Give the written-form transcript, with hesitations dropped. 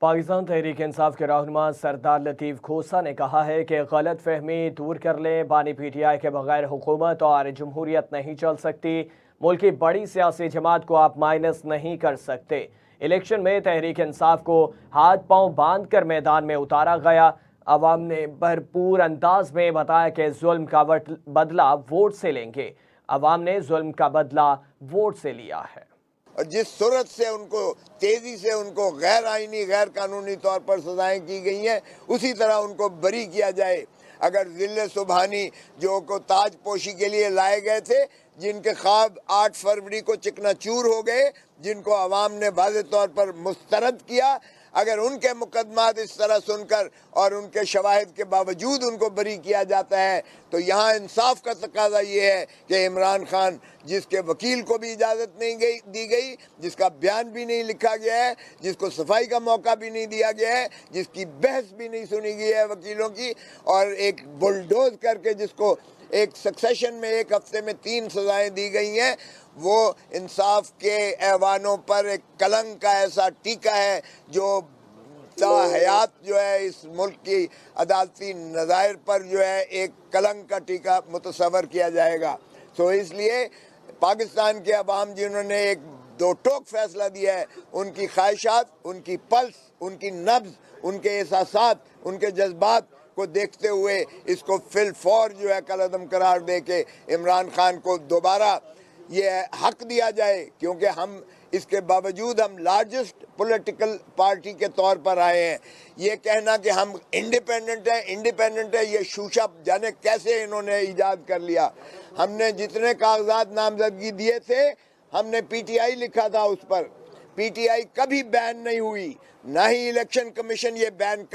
پاکستان تحریک انصاف کے رہنما سردار لطیف کھوسہ نے کہا ہے کہ غلط فہمی دور کر لیں، بانی پی ٹی آئی کے بغیر حکومت اور جمہوریت نہیں چل سکتی۔ ملک کی بڑی سیاسی جماعت کو آپ مائنس نہیں کر سکتے۔ الیکشن میں تحریک انصاف کو ہاتھ پاؤں باندھ کر میدان میں اتارا گیا۔ عوام نے بھرپور انداز میں بتایا کہ ظلم کا بدلہ ووٹ سے لیں گے۔ عوام نے ظلم کا بدلہ ووٹ سے لیا ہے۔ اور جس صورت سے ان کو تیزی سے ان کو غیر آئینی غیر قانونی طور پر سزائیں کی گئی ہیں، اسی طرح ان کو بری کیا جائے۔ اگر ذل سبحانی جو کو تاج پوشی کے لیے لائے گئے تھے، جن کے خواب 8 فروری کو چکنا چور ہو گئے، جن کو عوام نے واضح طور پر مسترد کیا، اگر ان کے مقدمات اس طرح سن کر اور ان کے شواہد کے باوجود ان کو بری کیا جاتا ہے، تو یہاں انصاف کا تقاضا یہ ہے کہ عمران خان، جس کے وکیل کو بھی اجازت نہیں دی گئی، جس کا بیان بھی نہیں لکھا گیا ہے، جس کو صفائی کا موقع بھی نہیں دیا گیا ہے، جس کی بحث بھی نہیں سنی گئی ہے وکیلوں کی، اور ایک بلڈوز کر کے جس کو ایک سکسیشن میں 1 ہفتے میں 3 سزائیں دی گئی ہیں، وہ انصاف کے ایوانوں پر ایک کلنک کا ایسا ٹیکا ہے جو تا حیات جو ہے اس ملک کی عدالتی نظائر پر جو ہے ایک کلنک کا ٹیکا متصور کیا جائے گا۔ تو اس لیے پاکستان کے عوام جنہوں نے ایک دو ٹوک فیصلہ دیا ہے، ان کی خواہشات، ان کی پلس، ان کی نبض، ان کے احساسات، ان کے جذبات کو دیکھتے ہوئے اس کو فی الفور جو ہے کالعدم قرار دے کے عمران خان کو دوبارہ یہ حق دیا جائے، کیونکہ ہم اس کے باوجود ہم لارجسٹ پولیٹیکل پارٹی کے طور پر آئے ہیں۔ یہ کہنا کہ ہم انڈیپینڈنٹ ہے، یہ شوشہ جانے کیسے انہوں نے ایجاد کر لیا۔ ہم نے جتنے کاغذات نامزدگی دیے تھے، ہم نے پی ٹی آئی لکھا تھا اس پر۔ پی ٹی آئی کبھی بین نہیں ہوئی، نہ ہی الیکشن کمیشن یہ بین کر